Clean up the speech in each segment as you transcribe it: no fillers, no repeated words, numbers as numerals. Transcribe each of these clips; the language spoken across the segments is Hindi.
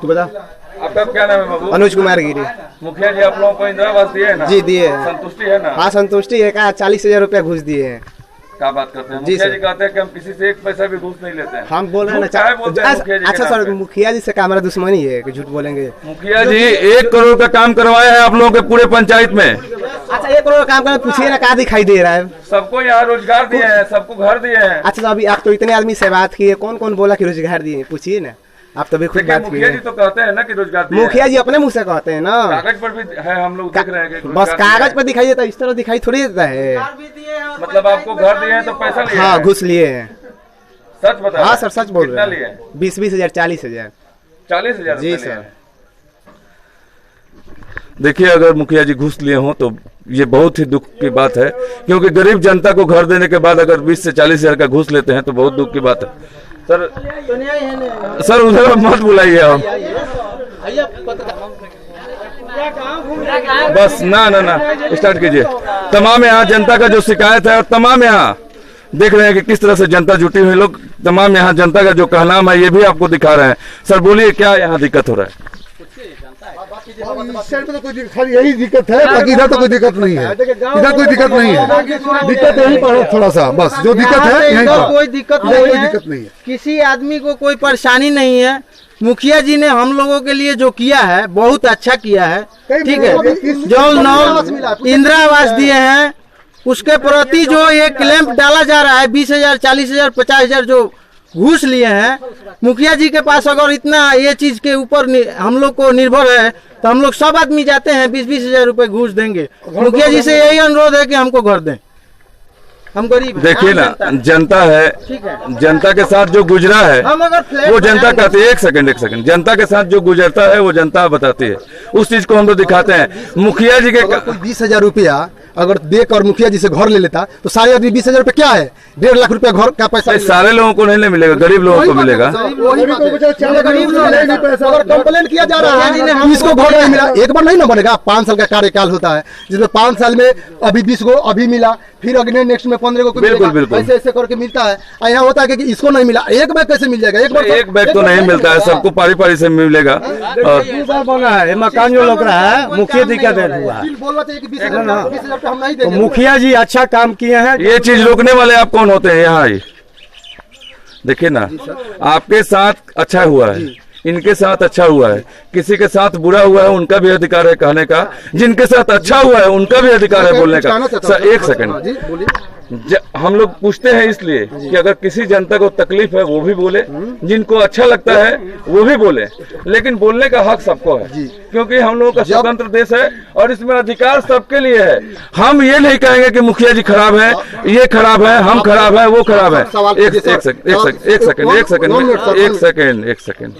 तू बता। आपका क्या नाम है बाबू? अनुज कुमार गिरी। मुखिया जी आप लोगों को इंदिरा आवास दिए है ना? जी दिए हैं। संतुष्टि है ना? हाँ संतुष्टि है। 40,000 रुपया घूस दिए हैं। क्या बात करते हैं? मुखिया जी कहते हैं कि हम किसी से एक पैसा भी घूस नहीं लेते हैं। हम बोल रहे हैं ना। अच्छा सर, मुखिया जी से क्या हमारा दुश्मनी है कि झूठ बोलेंगे? मुखिया जी 1 करोड़ का काम करवाया है आप लोगों के पूरे पंचायत में। अच्छा 1 करोड़ का काम करना, पूछिए ना क्या दिखाई दे रहा है? सबको यहाँ रोजगार दिए हैं, सबको घर दिए हैं। अच्छा अभी आप तो इतने आदमी से बात किए, कौन कौन बोला कि रोजगार दिए? पूछिए ना, आप तो भी खुद बात मुखिया जी तो कहते हैं ना कि रोजगार दिए। मुखिया जी अपने मुंह से कहते हैं ना। कागज पर भी है, हम लोग देख रहे हैं। बस कागज पर दिखाई देता है, इस तरह दिखाई थोड़ी देता है। मतलब आपको घर दिए हैं तो पैसा लिए? हाँ घुस लिए हैं। सच बता? हाँ सर सच बोल रहे हैं। 20-20 हजार 40,000। 40,000 जी सर। देखिए अगर मुखिया जी घूस लिए हों तो ये बहुत ही दुख की बात है, क्योंकि गरीब जनता को घर देने के बाद अगर 20 से 40,000 का घूस लेते हैं तो बहुत दुख की बात है। सर उधर मत बुलाइए आप। बस ना स्टार्ट कीजिए। तमाम यहाँ जनता का जो शिकायत है और तमाम यहाँ देख रहे हैं कि किस तरह से जनता जुटी हुई लोग, तमाम यहाँ जनता का जो कहनाम है ये भी आपको दिखा रहे हैं। सर बोलिए क्या यहाँ दिक्कत हो रहा है? इस साइड पे तो कोई खाली यही दिक्कत है, बाकी इधर तो कोई दिक्कत नहीं है। इधर कोई दिक्कत नहीं है, दिक्कत यहीं पर थोड़ा सा, बस जो दिक्कत है यहीं पर। कोई दिक्कत नहीं है, किसी आदमी को कोई परेशानी नहीं है। मुखिया जी ने हम लोगों के लिए जो किया है बहुत अच्छा किया है, ठीक है। जो इंदिरा आवास दिए हैं उसके प्रति जो ये क्लेम डाला जा रहा है 20,000 40,000 50,000 जो घूस लिए हैं, मुखिया जी के पास अगर इतना ये चीज के ऊपर हम लोग को निर्भर है तो हम लोग सब आदमी जाते हैं 20-20 हजार रुपए घूस देंगे। मुखिया जी से यही अनुरोध है कि हमको घर दें, हम गरीब। देखिए ना जनता है, जनता के साथ जो गुजरा है वो जनता कहती है। एक सेकंड जनता के साथ जो गुजरता है वो जनता बताती है, उस चीज को हम लोग दिखाते हैं। मुखिया जी के 20,000 रुपया अगर देकर मुखिया जी से घर ले लेता तो सारे आदमी 20,000 रुपए क्या है? 1.5 लाख रुपया घर का पैसा सारे लोगों को नहीं मिलेगा, गरीब लोगों को मिलेगा। कंप्लेन किया जा रहा है इसको घर नहीं मिला। एक बार नहीं ना बनेगा, 5 साल का कार्यकाल होता है जिसमें 5 साल में अभी 20 को अभी मिला, फिर अगले नेक्स्ट में 15 को बिल्कुल ऐसे करके मिलता है। यहाँ होता है कि इसको नहीं मिला, एक बैग कैसे मिल जाएगा? एक बैग तो नहीं मिलता है, सबको पारी पारी से मिलेगा। बना है मकान जो लग रहा है, मुखिया जी क्या देर हुआ? मुखिया जी अच्छा काम किए हैं। ये चीज रोकने वाले आप कौन होते हैं? यहाँ देखिए ना, आपके साथ अच्छा हुआ है, इनके साथ अच्छा हुआ है, किसी के साथ बुरा हुआ है उनका भी अधिकार है कहने का, जिनके साथ अच्छा हुआ है उनका भी अधिकार है बोलने का। सर एक सेकंड, हम लोग पूछते हैं इसलिए कि अगर किसी जनता को तकलीफ है वो भी बोले, जिनको अच्छा लगता है वो भी बोले, लेकिन बोलने का हक सबको है, क्योंकि हम लोगों का स्वतंत्र देश है और इसमें अधिकार सबके लिए है। हम ये नहीं कहेंगे कि मुखिया जी खराब है, ये खराब है, हम खराब है, वो खराब है। एक सेकंड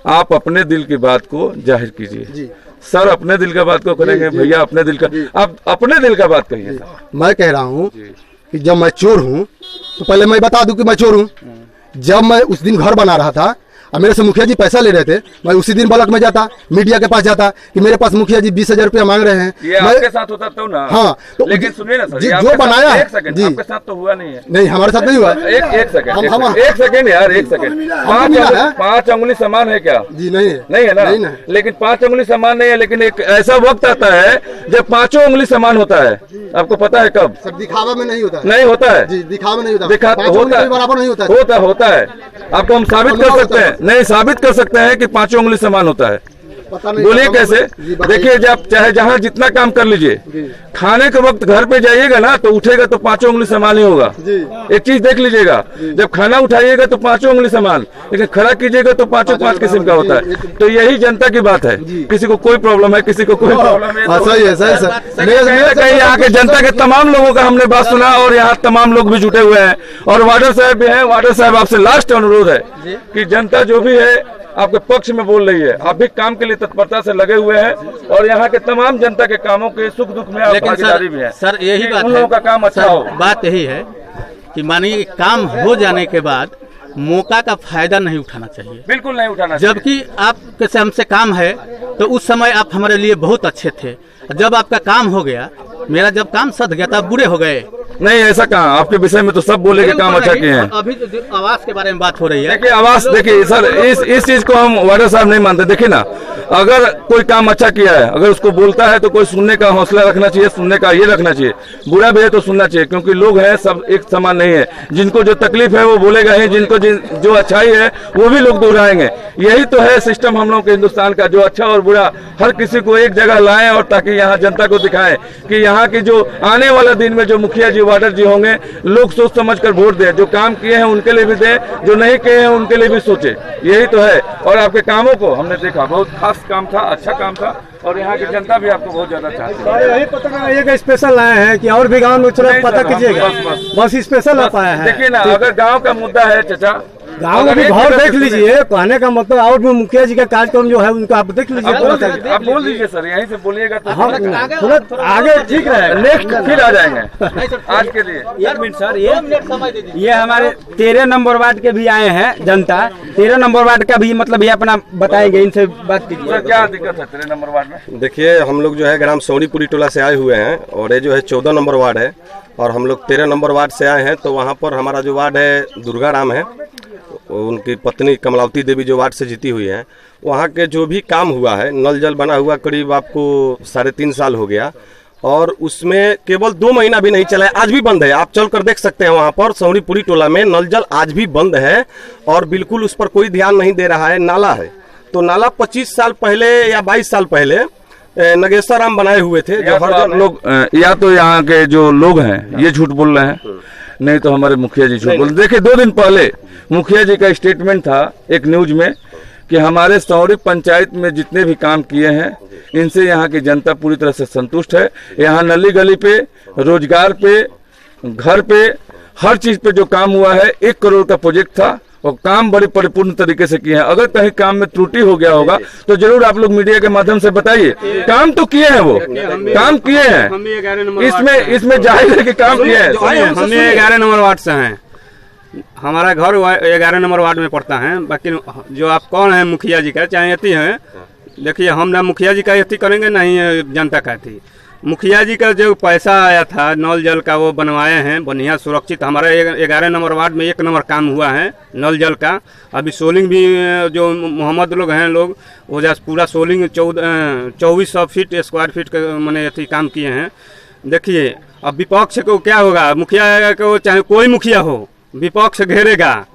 आप अपने दिल की बात को जाहिर कीजिए। सर अपने दिल का बात को करेंगे भैया, अपने दिल का, आप अपने दिल का बात कहिए। मैं कह रहा हूँ कि जब मैं चोर हूँ तो पहले मैं बता दूं कि मैं चोर हूँ। जब मैं उस दिन घर बना रहा था और मेरे से मुखिया जी पैसा ले रहे थे, मैं उसी दिन ब्लॉक में जाता, मीडिया के पास जाता कि मेरे पास मुखिया जी 20,000 रुपया मांग रहे हैं। ये आपके साथ होता तो ना। हाँ तो लेकिन सुनिए ना सर, जो बनाया है आपके साथ तो हुआ नहीं है। नहीं हमारे साथ नहीं हुआ। एक सेकंड यार, एक सेकंड। 5 अंगुली समान है क्या? जी नहीं है, नहीं है ना। लेकिन 5 अंगुली समान नहीं है, लेकिन एक ऐसा वक्त आता है जब 5 अंगुली समान होता है। आपको पता है कब? सर दिखावा में नहीं होता है। नहीं होता है जी, दिखावा में नहीं होता, बराबर नहीं होता है। आपको हम साबित कर सकते हैं, नहीं साबित कर सकते हैं कि 5 अंगुली समान होता है। बोलिए कैसे? देखिए जब चाहे जहाँ जितना काम कर लीजिए, खाने के वक्त घर पे जाइएगा ना तो उठेगा तो 5 अंगुली समान ही होगा। एक चीज देख लीजिएगा, जब खाना उठाइएगा तो 5 अंगुली समान, लेकिन खड़ा कीजिएगा तो 5 किस्म का होता है। तो यही जनता की बात है, किसी को कोई प्रॉब्लम है, किसी को कोई प्रॉब्लम है। सही है, सही सर। कहीं यहाँ के जनता के तमाम लोगों का हमने बात सुना और यहाँ तमाम लोग भी जुटे हुए हैं और वार्डर साहब भी हैं। वार्डर साहब आपसे लास्ट अनुरोध है कि जनता जो भी है आपके पक्ष में बोल रही है, आप भी काम के लिए तत्परता से लगे हुए हैं और यहाँ के तमाम जनता के कामों के सुख दुख में आप भागीदारी भी है। सर यही बात उन लोगों का काम अच्छा हो। बात यही है कि मानिए काम हो जाने के बाद मौका का फायदा नहीं उठाना चाहिए, बिल्कुल नहीं उठाना चाहिए। जबकि आपके हमसे काम है तो उस समय आप हमारे लिए बहुत अच्छे थे, जब आपका काम हो गया मेरा जब काम सध गया तब बुरे हो गए। नहीं ऐसा कहाँ, आपके विषय में तो सब बोले कि काम अच्छा किए हैं। अभी तो आवास के बारे में बात हो रही है। देखिए आवास, देखिए सर इस चीज को हम वार्डर साहब नहीं मानते। देखिए ना, अगर कोई काम अच्छा किया है, अगर उसको बोलता है तो कोई सुनने का हौसला रखना चाहिए, सुनने का ये रखना चाहिए। बुरा भी है तो सुनना चाहिए, क्योंकि लोग हैं सब एक समान नहीं है। जिनको जो तकलीफ है वो बोलेगा ही, जिनको जो अच्छाई है वो भी लोग दोहराएंगे। यही तो है सिस्टम हम लोग के हिंदुस्तान का, जो अच्छा और बुरा हर किसी को एक जगह लाएं, और ताकि यहाँ जनता को दिखाएं कि यहाँ की जो आने वाला दिन में जो मुखिया जी वार्डर जी होंगे, लोग सोच समझ कर वोट दें। जो काम किए हैं उनके लिए भी दें, जो नहीं किए हैं उनके लिए भी सोचे। यही तो है। और आपके कामों को हमने देखा, बहुत खास काम था, अच्छा काम था, और यहाँ की जनता भी आपको बहुत ज्यादा चाहती है। यही पता करना ये कि स्पेशल लाए हैं कि और भी गाँव में चलो पता कीजिएगा, बस स्पेशल आ पाया है। देखिए ना, अगर गाँव का मुद्दा है चाचा, गाँव में भी भाव देख लीजिए। कहने का मतलब और भी मुखिया जी का कार्यक्रम जो है उनको आप देख लीजिए। आप बोल दीजिए सर, यहीं से बोलिएगा तो हम तुरंत आगे ठीक रहेगा। नेक्स्ट फिर आ जाएंगे। आज के लिए एक मिनट सर, ये हमारे 13 नंबर वार्ड के भी आए हैं जनता। 13 नंबर वार्ड का भी मतलब ये अपना बताएंगे, इनसे बात कीजिए। सर क्या दिक्कत है 13 नंबर वार्ड में? देखिए, हम लोग जो है ग्राम सौड़ीपुरी टोला से आए हुए हैं, और ये जो है 14 नंबर वार्ड है, और हम लोग 13 नंबर वार्ड से आए हैं। तो वहाँ पर हमारा जो वार्ड है दुर्गा राम है, उनकी पत्नी कमलावती देवी जो वार्ड से जीती हुई है। वहाँ के जो भी काम हुआ है, नल जल बना हुआ करीब आपको 3.5 साल हो गया, और उसमें केवल 2 महीना भी नहीं चला है, आज भी बंद है। आप चल कर देख सकते हैं, वहाँ पर सौड़ीपुरी टोला में नल जल आज भी बंद है, और बिल्कुल उस पर कोई ध्यान नहीं दे रहा है। नाला है तो नाला 25 साल पहले या 22 साल पहले नगेश्वर राम बनाए हुए थे। जो हर आप लोग या तो यहाँ के जो लोग हैं ये झूठ बोल रहे हैं, नहीं तो हमारे मुखिया जी झूठ बोल। देखिए 2 दिन पहले मुखिया जी का स्टेटमेंट था एक न्यूज में कि हमारे सौरी पंचायत में जितने भी काम किए हैं इनसे यहाँ की जनता पूरी तरह से संतुष्ट है। यहाँ नली गली पे, रोजगार पे, घर पे, हर चीज पे जो काम हुआ है 1 करोड़ का प्रोजेक्ट था, और काम बड़े परिपूर्ण तरीके से किए हैं। अगर कहीं काम में त्रुटि हो गया होगा तो जरूर आप लोग मीडिया के माध्यम से बताइए। काम तो किए हैं, वो काम किए हैं, इसमें जाहिर है कि काम किए हैं। हम 11 नंबर वार्ड से हैं, हमारा घर 11 नंबर वार्ड में पड़ता है। बाकी जो आप कौन है मुखिया जी का, चाहे यति है, देखिए हम ना मुखिया जी का यति करेंगे ना ही जनता का थी। मुखिया जी का जो पैसा आया था नल जल का वो बनवाए हैं बढ़िया सुरक्षित। हमारे 11 नंबर वार्ड में 1 नंबर काम हुआ है नल जल का। अभी सोलिंग भी जो मोहम्मद लोग हैं लोग वो पूरा सोलिंग 2400 फीट स्क्वायर फीट का मैंने अथी काम किए हैं। देखिए अब विपक्ष को क्या होगा, मुखिया को चाहे कोई मुखिया हो विपक्ष घेरेगा,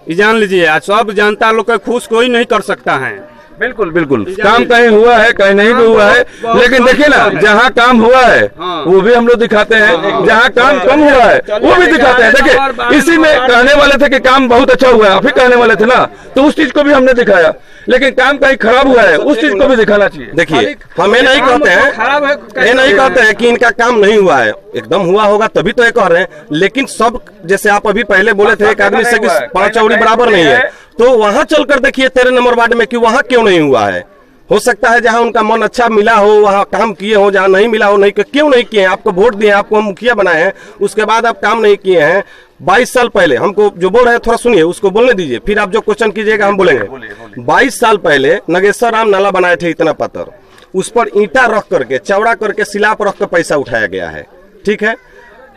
ये जान लीजिए। आज सब जनता लोग का खुश कोई नहीं कर सकता है। बिल्कुल बिल्कुल, काम कहीं हुआ है कहीं नहीं भी हुआ है, लेकिन देखिए ना जहाँ काम हुआ है वो भी हम लोग दिखाते हैं, जहाँ काम कम हुआ है वो भी दिखाते हैं। देखिए इसी में कहने वाले थे कि काम बहुत अच्छा हुआ है, आप ही कहने वाले थे ना, तो उस चीज को भी हमने दिखाया। लेकिन काम कहीं खराब हुआ है उस चीज को भी दिखाना चाहिए। देखिए हम ये नहीं कहते हैं, ये नहीं कहते हैं कि इनका काम नहीं हुआ है, एकदम हुआ होगा तभी तो ये कह रहे हैं। लेकिन सब जैसे आप अभी पहले बोले थे एक आदमी से 5 चौड़ी बराबर नहीं है, तो वहां चलकर देखिए 13 नंबर वार्ड में कि वहां क्यों नहीं हुआ है। हो सकता है जहां उनका मन अच्छा मिला हो वहां काम किए हो, जहां नहीं मिला हो नहीं, क्यों नहीं किए हैं। आपको वोट दिए, आपको हम मुखिया बनाए हैं, उसके बाद आप काम नहीं किए हैं। 22 साल पहले हमको जो बोल रहे हैं थोड़ा सुनिए, उसको बोलने दीजिए, फिर आप जो क्वेश्चन कीजिएगा हम बोलेंगे। 22 साल पहले नगेश्वर राम नाला बनाए थे इतना पत्थर, उस पर ईंटा रख करके चौड़ा करके सिलाप रख कर पैसा उठाया गया है। ठीक है,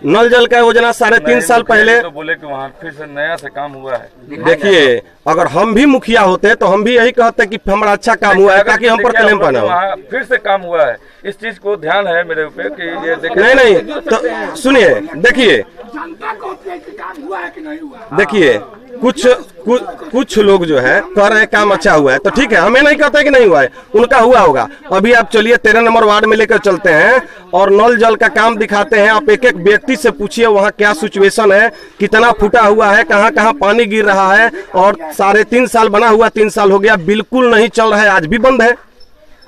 नल जल का योजना 3.5 साल पहले तो बोले कि वहाँ फिर से नया से काम हुआ है। देखिए अगर हम भी मुखिया होते तो हम भी यही कहते कि हमारा अच्छा काम हुआ है, ताकि हम पर क्लेम बना हो। फिर से काम हुआ है, इस चीज को ध्यान है मेरे ऊपर कि ये नहीं तो सुनिए, देखिए कुछ लोग जो है कह रहे हैं काम अच्छा हुआ है, तो ठीक है, हमें नहीं कहते कि नहीं हुआ है, उनका हुआ होगा। अभी आप चलिए 13 नंबर वार्ड में लेकर चलते हैं और नल जल का काम दिखाते हैं। आप एक एक व्यक्ति से पूछिए वहाँ क्या सिचुएशन है, कितना फूटा हुआ है, कहाँ कहाँ पानी गिर रहा है। और 3.5 साल बना हुआ 3 साल हो गया, बिल्कुल नहीं चल रहा है, आज भी बंद है।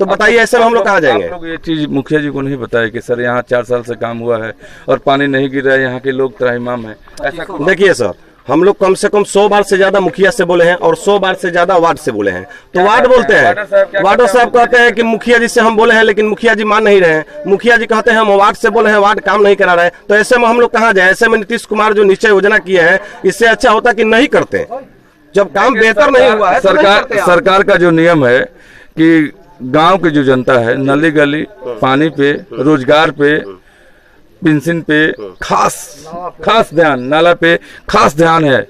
तो बताइए ऐसे में हम लोग कहाँ जाएंगे। आप लोग ये चीज मुखिया जी को नहीं बताया कि सर यहाँ 4 साल से काम हुआ है और पानी नहीं गिर रहा है, यहाँ के लोग त्राहिमाम है। ऐसा देखिए सर, हम लोग कम से कम 100 बार से ज्यादा मुखिया से बोले हैं और 100 बार से ज्यादा वार्ड से बोले हैं। तो वार्ड बोलते हैं, वार्डो साहब कहते हैं कि मुखिया जी से हम बोले हैं, लेकिन मुखिया जी मान नहीं रहे हैं। मुखिया जी कहते हैं हम वार्ड से बोले हैं, वार्ड काम नहीं करा रहे हैं। तो ऐसे में हम लोग कहाँ जाए। ऐसे में नीतीश कुमार जो निश्चय योजना किए हैं, इससे अच्छा होता कि नहीं करते। जब काम बेहतर नहीं हुआ है, सरकार का जो नियम है कि गांव की जो जनता है नली गली, पानी पे, रोजगार पे, पेंशन पे खास ध्यान, नाला पे खास ध्यान है,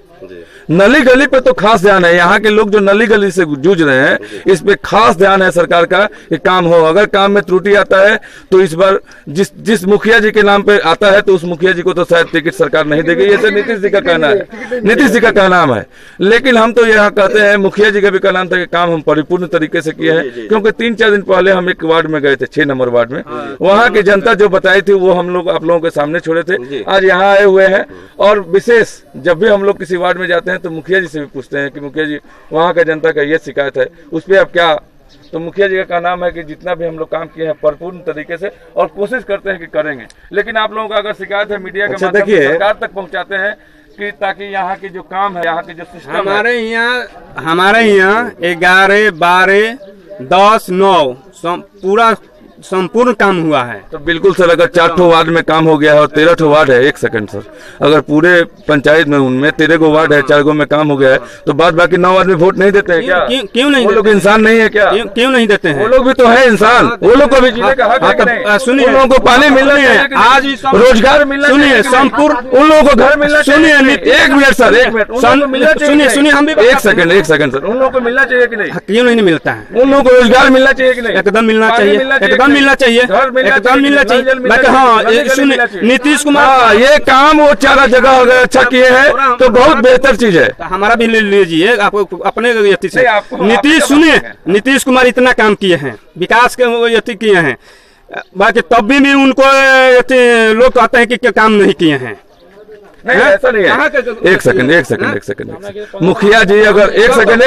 नली गली पे तो खास ध्यान है। यहाँ के लोग जो नली गली से जूझ रहे हैं इस पे खास ध्यान है सरकार का कि काम हो। अगर काम में त्रुटि आता है तो इस बार जिस मुखिया जी के नाम पे आता है तो उस मुखिया जी को तो शायद टिकट सरकार नहीं देगी, ये तो नीतीश जी का कहना है, नीतीश जी का कहना है। लेकिन हम तो यहाँ कहते हैं, मुखिया जी का भी कहना था कि काम हम परिपूर्ण तरीके से किए हैं, क्योंकि 3-4 दिन पहले हम एक वार्ड में गए थे, 6 नंबर वार्ड में, वहाँ की जनता जो बताई थी वो हम लोग आप लोगों के सामने छोड़े थे। आज यहाँ आए हुए हैं और विशेष जब भी हम लोग किसी वार्ड में जाते हैं तो मुखिया जी से भी पूछते हैं कि मुखिया जी वहाँ का जनता का ये शिकायत है, उस पर आप क्या। तो मुखिया जी का नाम है कि जितना भी हम लोग काम किए हैं परिपूर्ण तरीके से और कोशिश करते हैं कि करेंगे। लेकिन आप लोगों का अगर शिकायत है मीडिया के माध्यम से सरकार तक पहुँचाते हैं कि ताकि यहाँ की जो काम है, यहाँ के जो सिस्टम हमारे यहाँ 11, 12, 10, 9 पूरा संपूर्ण काम हुआ है। तो बिल्कुल सर, अगर 4 वार्ड में काम हो गया है और 13 वार्ड है, 1 सेकंड सर, अगर पूरे पंचायत में उनमें 13 वार्ड है, 4 में काम हो गया है तो बाद बाकी 9 आदमी वोट नहीं देते हैं क्या? क्यों नहीं? वो लोग इंसान नहीं है क्या? क्यों नहीं देते हैं? वो लोग भी तो है इंसान, वो लोग को भी जीने का हक है कि नहीं? सुनिए, उन लोगों को पानी मिलना चाहिए, आज रोजगार मिलना चाहिए, सुनिए संपूर्ण उन लोगों को घर मिलना चाहिए। सुनिए 1 मिनट सर, 1 मिनट सुनिए हम भी 1 सेकंड सर, उन लोगों को मिलना चाहिए कि नहीं? क्यों नहीं मिलता है? उन लोगों को रोजगार मिलना चाहिए कि नहीं? एकदम मिलना चाहिए, एकदम मिलना चाहिए, एकदम मिलना चाहिए। हाँ सुनिए, नीतीश कुमार ये काम वो 4 जगह अगर अच्छा किए हैं तो बहुत बेहतर चीज है। हमारा भी ले लीजिए आपको अपने यति से। नीतीश सुनिए, नीतीश कुमार इतना काम किए हैं, विकास के यति किए हैं, बाकी तब भी उनको लोग कहते हैं कि काम नहीं किए हैं। नहीं ऐसा नहीं है। एक सेकंड मुखिया जी अगर एक सेकंड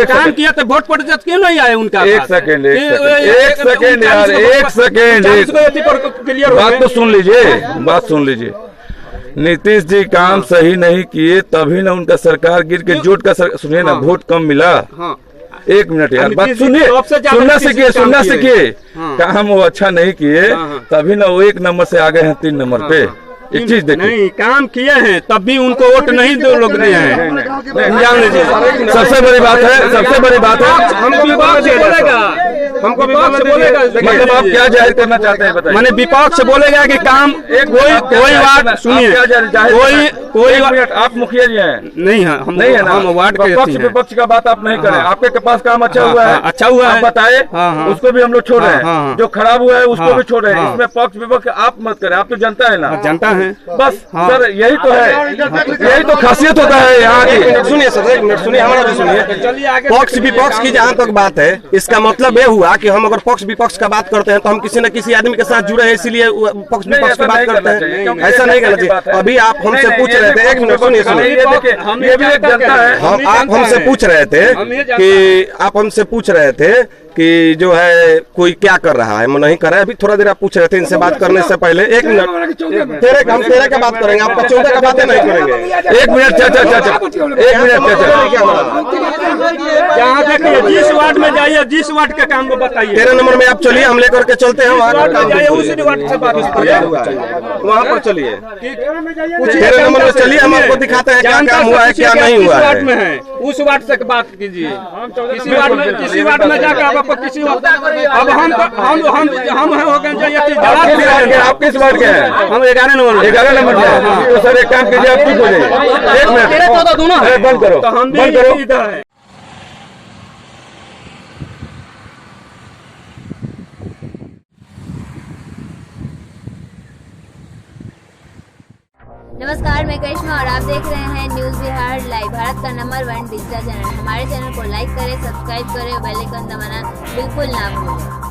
काम किया तो वोट प्रतिशत क्यों नहीं आए उनका? एक सेकंड यार, एक सेकंड बात सुन लीजिए। नीतीश जी काम सही नहीं किए तभी ना उनका सरकार गिर के जोट का सुनिए ना, वोट कम मिला। 1 मिनट यार, बात सुनिए, सुनना सीखिए। काम वो अच्छा नहीं किए तभी ना वो 1 नंबर से आ गए हैं 3 नंबर पे। एक चीज देखिए, नहीं काम किए हैं तब भी उनको वोट नहीं दो लोग दिए हैं, जान लीजिए। सबसे बड़ी बात है हमको विपक्ष बोलेगा, मतलब आप क्या जाहिर करना चाहते हैं बताइए? मैंने विपक्ष बोलेगा कि काम कोई वार्ड सुनिए, कोई आप मुखिया जी हैं नहीं है, हम वार्ड के विपक्ष का बात आप नहीं करें। आपके पास काम अच्छा हुआ है, अच्छा हुआ है, बताए, उसको भी हम लोग छोड़ रहे हैं, जो खराब हुआ है उसको भी छोड़ रहे हैं। इसमें पक्ष विपक्ष आप मत करें, आप तो जनता है ना, जनता है बस। सर यही तो है, यही तो खासियत होता है यहाँ की। सुनिए सर, 1 मिनट सुनिए, हमारा भी सुनिए। पक्ष विपक्ष की जहाँ तक बात है, इसका मतलब ये हुआ कि हम अगर पक्ष विपक्ष का बात करते हैं तो हम किसी न किसी आदमी के साथ जुड़े हैं, इसीलिए पक्ष विपक्ष की बात करते हैं। ऐसा नहीं करना चाहिए। अभी आप हमसे पूछ रहे थे, 1 मिनट सुनिए, ये भी एक जनता है। आप हमसे पूछ रहे थे कि जो है कोई क्या कर रहा है, नहीं कर रहा है। अभी थोड़ा देर आप पूछ रहे थे इनसे बात करने से पहले। 1 मिनट, हम तेरे का बात करेंगे, आपका 14 का बातें नहीं करेंगे। 1 मिनट चाचा, 1 मिनट यहाँ देखिए, जिस वार्ड में जाइए, जिस वार्ड के काम को बताइए। 13 नंबर में आप चलिए, हम लेकर के चलते हैं वहाँ पर चलिए। 13 नंबर में चलिए, हम आपको दिखाते हैं क्या काम हुआ है, क्या नहीं हुआ है। उस वार्ड से बात कीजिए, किसी वार्ड में जाकर किसी अब हम हो गए। आप किस वार्ड के हैं? हम 11 नंबर के हैं। तो सर एक काम कीजिए, आप ठीक हो जाइए। 1 मिनट बंद करो, तो हम बंद करो। इधर है। नमस्कार, मैं करिश्मा और आप देख रहे हैं न्यूज़ बिहार लाइव, भारत का नंबर 1 डिजिटल चैनल। हमारे चैनल को लाइक करें, सब्सक्राइब करें, बेल आइकन दबाना बिल्कुल ना भूलें।